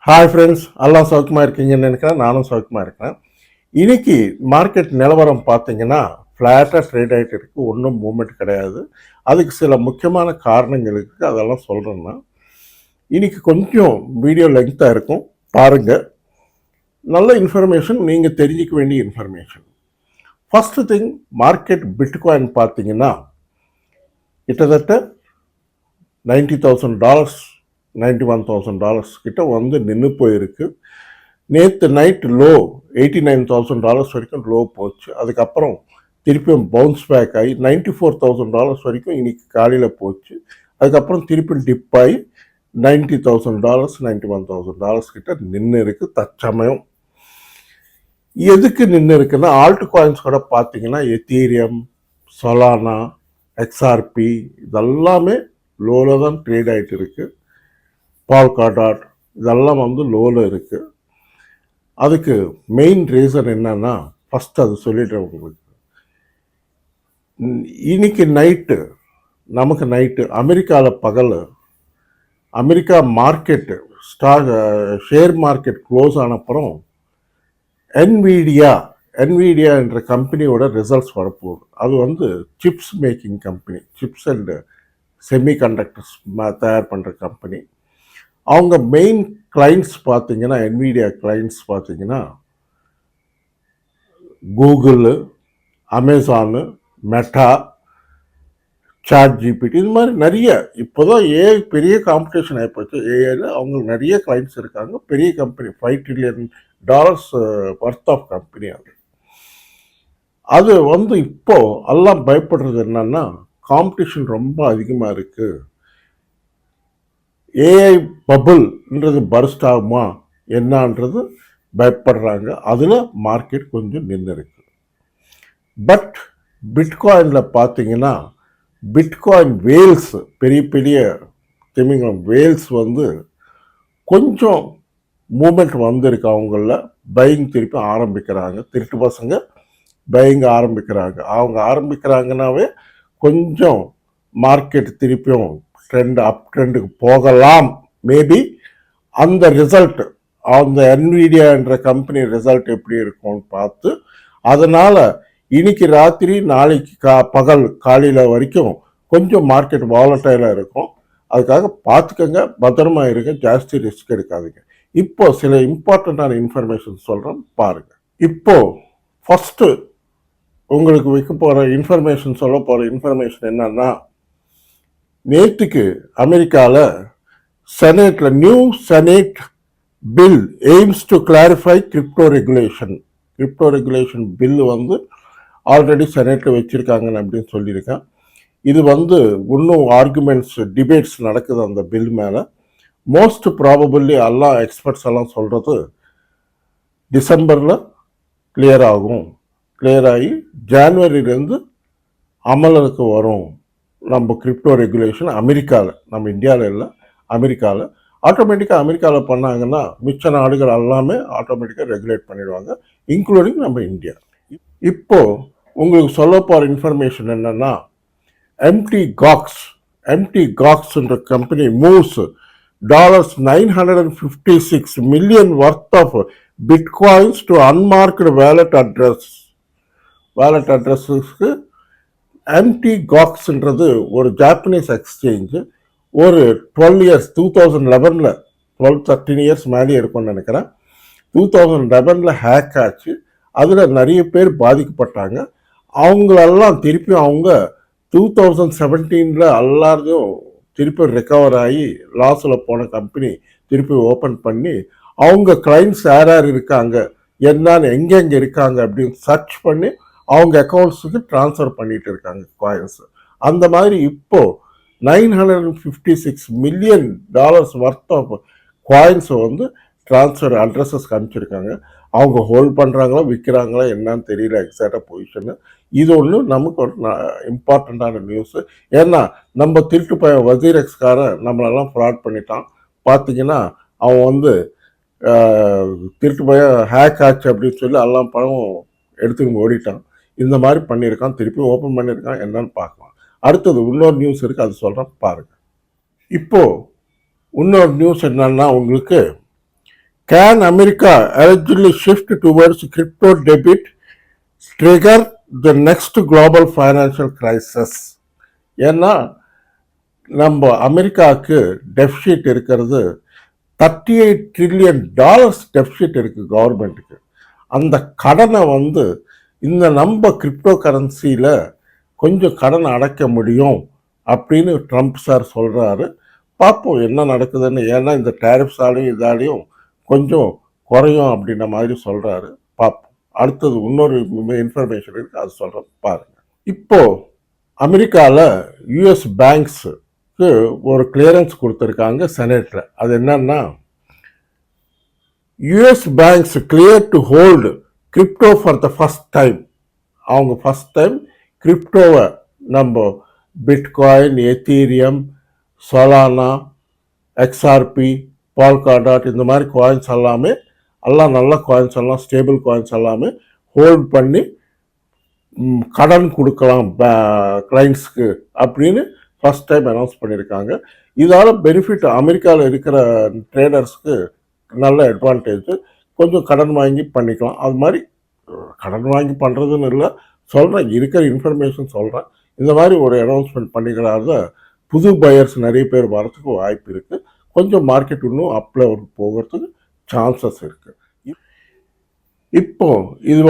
Hi friends, எல்லாம் சௌக்கியமாக இருக்கீங்கன்னு நினைக்கிறேன். நானும் சௌக்கியமாக இருக்கிறேன். இன்னைக்கு மார்க்கெட் நிலவரம் பார்த்தீங்கன்னா ஃப்ளாட்டாக ட்ரேட் ஆகிட்டு இருக்கு. ஒன்றும் மூமெண்ட் கிடையாது. அதுக்கு சில முக்கியமான காரணங்கள் இருக்குது. அதெல்லாம் சொல்கிறேன்னா இன்னைக்கு கொஞ்சம் வீடியோ லெங்க்த்தாக இருக்கும், பாருங்கள். நல்ல இன்ஃபர்மேஷன், நீங்கள் தெரிஞ்சிக்க வேண்டிய information. First thing, market bitcoin பார்த்தீங்கன்னா கிட்டத்தட்ட $90,000 $91,000 கிட்ட வந்து நின்று போயிருக்கு. நேற்று நைட்டு லோ $89,000 வரைக்கும் லோ போச்சு. அதுக்கப்புறம் திருப்பியும் பவுன்ஸ் பேக் ஆகி $94,000 வரைக்கும் இன்னைக்கு காலையில் போச்சு. அதுக்கப்புறம் திருப்பி டிப் ஆகி $90,000 $91,000 கிட்ட நின்று இருக்கு தற்சமயம். எதுக்கு நின்று இருக்குன்னா, ஆல்ட் காயின்ஸ் கூட பார்த்தீங்கன்னா எத்தீரியம், சொலானா, XRP இதெல்லாமே லோவில் தான் ட்ரேட் ஆகிட்டு இருக்கு. பால்காடாட் இதெல்லாம் வந்து லோவில் இருக்குது. அதுக்கு மெயின் ரீசன் என்னன்னா, ஃபஸ்ட் அது சொல்லிடுறேன் உங்களுக்கு. இன்னைக்கு நைட்டு நமக்கு அமெரிக்காவில் பகல் America market share market close ஆனப்புறம் என்விடியா என்ற கம்பெனியோட ரிசல்ட்ஸ் வரப்போகுது. அது வந்து chips making company, chips and semiconductors தயார் பண்ணுற கம்பெனி. அவங்க மெயின் கிளைண்ட்ஸ் பார்த்தீங்கன்னா, என்விடியா கிளைண்ட்ஸ் பார்த்தீங்கன்னா கூகுளு, அமேசானு, மெட்டா, ChatGPT இது மாதிரி நிறைய. இப்போதான் பெரிய காம்படிஷன் ஆகிப்போச்சு. ஏஐல அவங்களுக்கு நிறைய கிளைண்ட்ஸ் இருக்காங்க. பெரிய company, $5 trillion worth of company. அது வந்து இப்போ எல்லாம் பயப்படுறது என்னன்னா, காம்படிஷன் ரொம்ப அதிகமாக இருக்கு. ஏஐ பபுள்ன்றது பர்ஸ்ட் ஆகுமா என்னன்றது பயப்படுறாங்க. அதில் மார்க்கெட் கொஞ்சம் நின்று இருக்கு. பட் பிட்காயினில் பார்த்தீங்கன்னா, பிட்காயின் வேல்ஸ், பெரிய பெரிய திமிங்கலம் வேல்ஸ் வந்து கொஞ்சம் மூமெண்ட் வந்திருக்கு. அவங்கள பையிங் திருப்பி ஆரம்பிக்கிறாங்க. திருட்டு பசங்க பையிங் ஆரம்பிக்கிறாங்க. அவங்க ஆரம்பிக்கிறாங்கன்னாவே கொஞ்சம் மார்க்கெட் திருப்பியும் அப் ட்ரெண்டுக்கு போகலாம். மேபி அந்த ரிசல்ட், அந்த என்விடியா என்ற கம்பெனி ரிசல்ட் எப்படி இருக்கும்னு பார்த்து, அதனால இன்னைக்கு ராத்திரி நாளைக்கு பகல் காலையில் வரைக்கும் கொஞ்சம் மார்க்கெட் வாலட்டைலாக இருக்கும். அதுக்காக பார்த்துக்கங்க, பத்திரமா இருங்க, ஜாஸ்தி ரிஸ்க் எடுக்காதீங்க. இப்போ சில இம்பார்ட்டண்ட்டான இன்ஃபர்மேஷன் சொல்கிறேன், பாருங்க. இப்போ ஃபஸ்ட்டு உங்களுக்கு சொல்ல போகிற இன்ஃபர்மேஷன் என்னன்னா, நேற்றுக்கு அமெரிக்காவில் செனேட்டில் new senate bill aims to clarify crypto regulation bill வந்து ஆல்ரெடி செனேட்டில் வச்சுருக்காங்கன்னு அப்படின்னு சொல்லியிருக்கேன். இது வந்து இன்னும் ஆர்குமெண்ட்ஸ், டிபேட்ஸ் நடக்குது அந்த பில் மேலே. மோஸ்ட் ப்ராபபிளி எல்லா எக்ஸ்பர்ட்ஸ் எல்லாம் சொல்கிறது டிசம்பரில் கிளியர் ஆகி ஜான்வரியிலேருந்து அமலுக்கு வரும் நம்ம கிரிப்டோ ரெகுலேஷன் அமெரிக்காவில். நம்ம இந்தியாவில் இல்லை, அமெரிக்காவில். ஆட்டோமேட்டிக்காக அமெரிக்காவில் பண்ணாங்கன்னா மிச்ச நாடுகள் எல்லாமே ஆட்டோமேட்டிக்காக ரெகுலேட் பண்ணிடுவாங்க, இன்க்ளூடிங் நம்ம இந்தியா. இப்போ உங்களுக்கு சொல்ல போகிற இன்ஃபர்மேஷன் என்னன்னா, எம்டி காக்ஸ்ன்ற company moves $956 million worth of bitcoins to unmarked wallet அட்ரஸஸ்க்கு. எம்டி காக்ஸ்ன்றது ஒரு ஜாப்பனீஸ் எக்ஸ்சேஞ்சு. ஒரு 12 years 2011 12-13 years மேலே இருக்கும்னு நினைக்கிறேன். 2011 ஹேக் ஆச்சு. அதில் நிறைய பேர் பாதிக்கப்பட்டாங்க. அவங்களெல்லாம் திருப்பி அவங்க 2017 எல்லாரையும் திருப்பி ரெக்கவர் ஆகி லாஸில் போன கம்பெனி திருப்பி ஓப்பன் பண்ணி அவங்க கிளைண்ட்ஸ் யார் இருக்காங்க, என்னன்னு எங்கெங்கே இருக்காங்க அப்படின்னு சர்ச் பண்ணி அவங்க அக்கௌண்ட்ஸுக்கு ட்ரான்ஸ்ஃபர் பண்ணிட்டு இருக்காங்க காயின்ஸ். அந்த மாதிரி இப்போ $956 million ஒர்த் ஆஃப் காயின்ஸை வந்து ட்ரான்ஸ்ஃபர் அட்ரஸஸ்க்கு அனுப்பிச்சிருக்காங்க. அவங்க ஹோல்ட் பண்ணுறாங்களா விற்கிறாங்களா என்னன்னு தெரியல எக்ஸாக்டாக பொசிஷனு. இது ஒன்று நமக்கு ஒரு இம்பார்ட்டண்ட்டான நியூஸு. ஏன்னா நம்ம திருட்டு பையன் வசீரெக்ஸ்காரன் நம்மளெல்லாம் ஃப்ராட் பண்ணிட்டான். பார்த்தீங்கன்னா அவன் வந்து திருட்டு பையன் ஹேக் ஆச்சு அப்படின்னு சொல்லி எல்லாம் பணம் எடுத்துக்கிட்டு ஓடிட்டான். இந்த மாதிரி பண்ணியிருக்கான், திருப்பி ஓப்பன் பண்ணியிருக்கான், என்னன்னு பார்க்கலாம். அடுத்தது இன்னொரு நியூஸ் இருக்குது, அது சொல்கிறேன் பாருங்கள். இப்போது இன்னொரு நியூஸ் என்னன்னா, உங்களுக்கு Can America allegedly shift towards crypto debit trigger the next global financial crisis? ஏன்னா நம்ம அமெரிக்காவுக்கு டெபிசிட் இருக்கிறது $38 trillion டெபிசிட் இருக்கு கவர்மெண்ட்டுக்கு. அந்த கடனை இந்த நம்ம கிரிப்டோ கரன்சியில் கொஞ்சம் கடன் அடைக்க முடியும் அப்படின்னு ட்ரம்ப் சார் சொல்கிறாரு. பார்ப்போம் என்ன நடக்குதுன்னு. ஏன்னா இந்த டேரிஃப்ஸாலையும் இதாலையும் கொஞ்சம் குறையும் அப்படின்ற மாதிரி சொல்கிறாரு. பார்ப்போம். அடுத்தது இன்னொரு இன்ஃபர்மேஷன் இருக்குது, அது சொல்கிறேன் பாருங்கள். இப்போது அமெரிக்காவில் யூஎஸ் பேங்க்ஸுக்கு ஒரு கிளியரன்ஸ் கொடுத்துருக்காங்க செனட்டில். அது என்னன்னா, US banks clear to hold crypto for the first time. அவங்க ஃபர்ஸ்ட் டைம் கிரிப்டோவை நம்ம பிட்காயின், எத்தீரியம், சொலானா, எக்ஸ்ஆர்பி, பால்காடாட் இந்த மாதிரி காயின்ஸ் எல்லாமே எல்லாம் நல்ல காயின்ஸ் எல்லாம் ஸ்டேபிள் காயின்ஸ் எல்லாமே ஹோல்ட் பண்ணி கடன் கொடுக்கலாம் கிளைண்ட்ஸ்க்கு அப்படின்னு ஃபர்ஸ்ட் டைம் அனௌன்ஸ் பண்ணியிருக்காங்க. இதால் பெனிஃபிட் அமெரிக்காவில் இருக்கிற ட்ரேடர்ஸ்க்கு நல்ல அட்வான்டேஜ். கொஞ்சம் கடன் வாங்கி பண்ணிக்கலாம். அது மாதிரி கடன் வாங்கி பண்ணுறதுன்னு இல்லை, சொல்கிறேன் இருக்கிற இன்ஃபர்மேஷன் சொல்கிறேன். இந்த மாதிரி ஒரு அனௌன்ஸ்மெண்ட் பண்ணிக்கிறாத புது பையர்ஸ் நிறைய பேர் வரத்துக்கு வாய்ப்பு இருக்குது. கொஞ்சம் மார்க்கெட் இன்னும் அப்பில் போகிறதுக்கு சான்சஸ் இருக்குது. இப்போ இது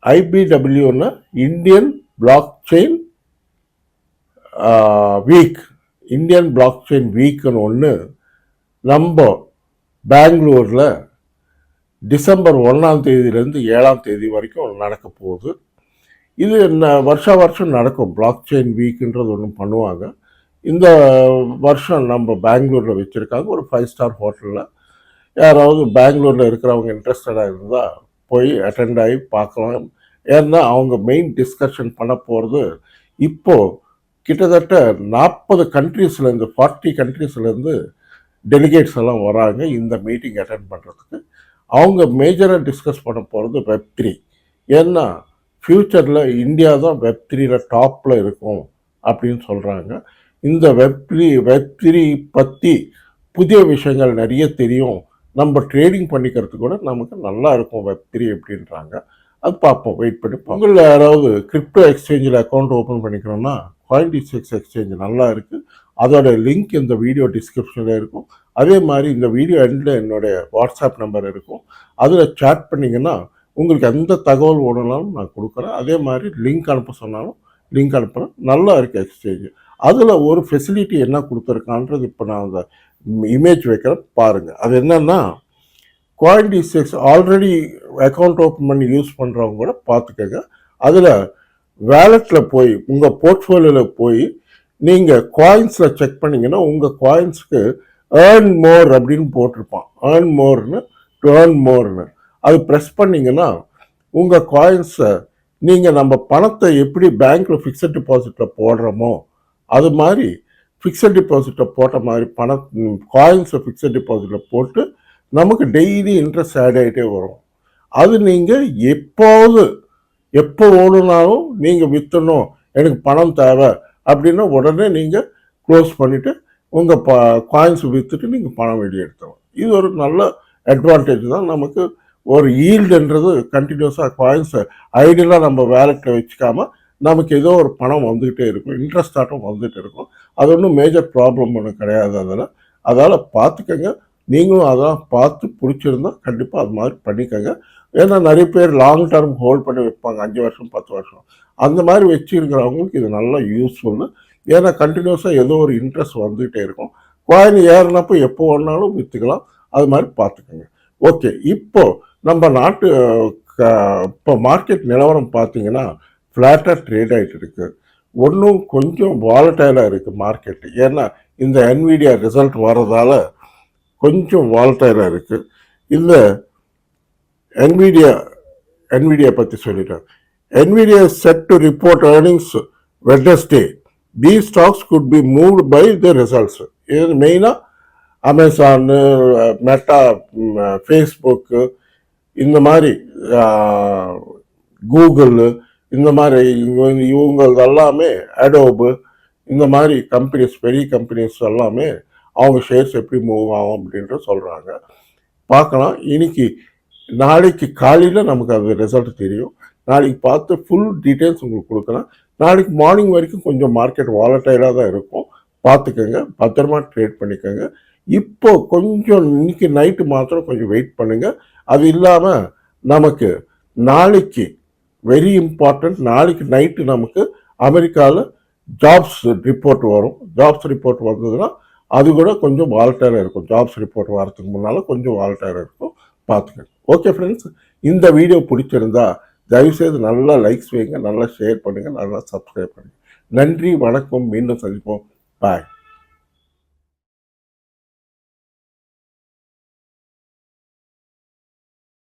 ஐபிடபிள்யூன்னா Indian blockchain week. Indian blockchain வீக்குன்னு ஒன்று நம்ம பெங்களூரில் டிசம்பர் 1ஆம் தேதியிலேருந்து 7ஆம் தேதி வரைக்கும் நடக்க போகுது. இது வருஷம் நடக்கும். பிளாக் செயின் வீக்குன்றது ஒன்று பண்ணுவாங்க. இந்த வருஷம் நம்ம பெங்களூரில் வச்சுருக்காங்க, ஒரு 5 ஸ்டார் ஹோட்டலில். யாராவது பெங்களூரில் இருக்கிறவங்க இன்ட்ரெஸ்டடாக இருந்தால் போய் அட்டெண்ட் ஆகி பார்க்கலாம். ஏன்னா அவங்க மெயின் டிஸ்கஷன் பண்ண போகிறது இப்போது கிட்டத்தட்ட 40 கண்ட்ரீஸ்லேருந்து 40 கண்ட்ரீஸ்லேருந்து டெலிகேட்ஸ் எல்லாம் வராங்க இந்த மீட்டிங் அட்டெண்ட் பண்ணுறதுக்கு. அவங்க மேஜராக டிஸ்கஸ் பண்ண போகிறது வெப்3. ஏன்னா ஃப்யூச்சரில் இந்தியா தான் வெப்3யில் டாப்பில் இருக்கும் அப்படின்னு சொல்கிறாங்க. இந்த வெப்3 பற்றி புதிய விஷயங்கள் நிறைய தெரியும், நம்ம ட்ரேடிங் பண்ணிக்கிறதுக்கு கூட நமக்கு நல்லா இருக்கும் வெப்3 அப்படின்றாங்க. அது பார்ப்போம், வெயிட் பண்ணி. உங்களில் யாராவது கிரிப்டோ எக்ஸ்சேஞ்சில் அக்கௌண்ட் ஓப்பன் பண்ணிக்கணும்னா Coin-DCX எக்ஸ்சேஞ்ச் நல்லா இருக்குது. அதோட லிங்க் இந்த வீடியோ டிஸ்கிரிப்ஷனில் இருக்கும். அதே மாதிரி இந்த வீடியோ எண்டில் என்னுடைய வாட்ஸ்அப் நம்பர் இருக்கும். அதில் சேட் பண்ணிங்கன்னா உங்களுக்கு எந்த தகவல் வேணும்னாலும் நான் கொடுக்குறேன். அதே மாதிரி லிங்க் அனுப்ப சொன்னாலும் லிங்க் அனுப்புகிறேன். நல்லா இருக்குது எக்ஸ்சேஞ்சு. அதில் ஒரு ஃபெசிலிட்டி என்ன கொடுத்துருக்கான்றது இப்போ நான் அந்த இமேஜ் வைக்கிறேன் பாருங்கள். அது என்னன்னா, Coin-DCX ஆல்ரெடி அக்கௌண்ட் ஓப்பன் பண்ணி யூஸ் பண்ணுறவங்க கூட பார்த்துக்கங்க. அதில் வேலெட்டில் போய் உங்கள் போர்ட்ஃபோலியோவில் போய் நீங்கள் காயின்ஸில் செக் பண்ணிங்கன்னா உங்கள் காயின்ஸுக்கு ஏர்ன் மோர் அப்படின்னு போட்டிருப்பான். ஏர்ன் மோர்னு அது ப்ரெஸ் பண்ணிங்கன்னா உங்கள் காயின்ஸை நீங்கள் நம்ம பணத்தை எப்படி பேங்க்கில் ஃபிக்ஸட் டிபாசிட்டில் போடுறோமோ அது மாதிரி ஃபிக்ஸட் டிபாசிட்டில் போட்ட மாதிரி காயின்ஸை ஃபிக்ஸட் டிபாசிட்டில் போட்டு நமக்கு டெய்லி இன்ட்ரெஸ்ட் ஆட் ஆகிட்டே வரும். அது நீங்கள் எப்போ ஓடுனாலும் நீங்கள் விற்றணும், எனக்கு பணம் தேவை அப்படின்னா உடனே நீங்கள் க்ளோஸ் பண்ணிவிட்டு உங்கள் காயின்ஸ் விற்றுட்டு நீங்கள் பணம் வெளியே எடுத்துக்கணும். இது ஒரு நல்ல அட்வான்டேஜ் தான். நமக்கு ஒரு ஈல்டுன்றது கண்டினியூஸாக காயின்ஸை ஐடியலாக நம்ம வேலெட்டில் வச்சுக்காமல் நமக்கு ஏதோ ஒரு பணம் வந்துக்கிட்டே இருக்கும், இன்ட்ரெஸ்ட் ஆட்டும் வந்துகிட்டே இருக்கும். அது ஒன்றும் மேஜர் ப்ராப்ளம் ஒன்றும் கிடையாது. அதால் பார்த்துக்கங்க. நீங்களும் அதெல்லாம் பார்த்து பிடிச்சிருந்தா கண்டிப்பாக அது மாதிரி பண்ணிக்கோங்க. ஏன்னா நிறைய பேர் லாங் டர்ம் ஹோல்ட் பண்ணி வைப்பாங்க, 5 வருஷம் 10 வருஷம். அந்த மாதிரி வச்சுருக்கிறவங்களுக்கு இது நல்லா யூஸ்ஃபுல்லு. ஏன்னா கண்டினியூஸாக ஏதோ ஒரு இன்ட்ரெஸ்ட் வந்துகிட்டே இருக்கும். காயின் ஏறினப்போ எப்போ வேணாலும் விற்றுக்கலாம். அது மாதிரி பார்த்துக்கோங்க. ஓகே, இப்போது நம்ம நாட்டு இப்போ மார்க்கெட் நிலவரம் பார்த்தீங்கன்னா ஃப்ளாட்டாக ட்ரேட் ஆகிட்டு இருக்கு. ஒன்றும் கொஞ்சம் வாலட்டைலாக இருக்குது மார்க்கெட்டு. ஏன்னா இந்த NVIDIA ரிசல்ட் வர்றதால கொஞ்சம் வாலட்டைலாக இருக்குது. இந்த NVIDIA பற்றி சொல்லிட்டேன். NVIDIA is set to report earnings Wednesday. These stocks could be moved by the results. இது மெயினாக அமேசானு, மெட்டா, ஃபேஸ்புக்கு, இந்த மாதிரி கூகுள், இந்த மாதிரி இவங்க எல்லாமே அடோபு, இந்த மாதிரி கம்பெனிஸ், பெரிய கம்பெனிஸ் எல்லாமே அவங்க ஷேர்ஸ் எப்படி மூவ் ஆகும் அப்படின்ற சொல்கிறாங்க. பார்க்கலாம். நாளைக்கு காலையில் நமக்கு அது ரிசல்ட் தெரியும். நாளைக்கு பார்த்து ஃபுல் டீட்டெயில்ஸ் உங்களுக்கு கொடுக்குறேன். நாளைக்கு மார்னிங் வரைக்கும் கொஞ்சம் மார்க்கெட் வாலட்டைலாக தான் இருக்கும். பார்த்துக்கோங்க, பத்திரமா ட்ரேட் பண்ணிக்கோங்க. இப்போ கொஞ்சம் இன்னைக்கு நைட்டு மாத்திரம் கொஞ்சம் வெயிட் பண்ணுங்க. அது இல்லாமல் நமக்கு நாளைக்கு வெரி இம்பார்ட்டன்ட், நாளைக்கு நைட்டு நமக்கு அமெரிக்காவில் ஜாப்ஸ் ரிப்போர்ட் வரும். ஜாப்ஸ் ரிப்போர்ட் வந்ததுன்னா அது கூட கொஞ்சம் வாலட்டைலாக இருக்கும். ஜாப்ஸ் ரிப்போர்ட் வரதுக்கு முன்னால் கொஞ்சம் வாலட்டைலாக இருக்கும். பார்த்துக்கங்க. ஓகே ஃப்ரெண்ட்ஸ், இந்த வீடியோ பிடிச்சிருந்தா தயவுசெய்து நல்லா லைக்ஸ் வைங்க, நல்லா ஷேர் பண்ணுங்கள், நல்லா சப்ஸ்கிரைப் பண்ணுங்கள். நன்றி, வணக்கம், மீண்டும் சந்திப்போம். பாய்.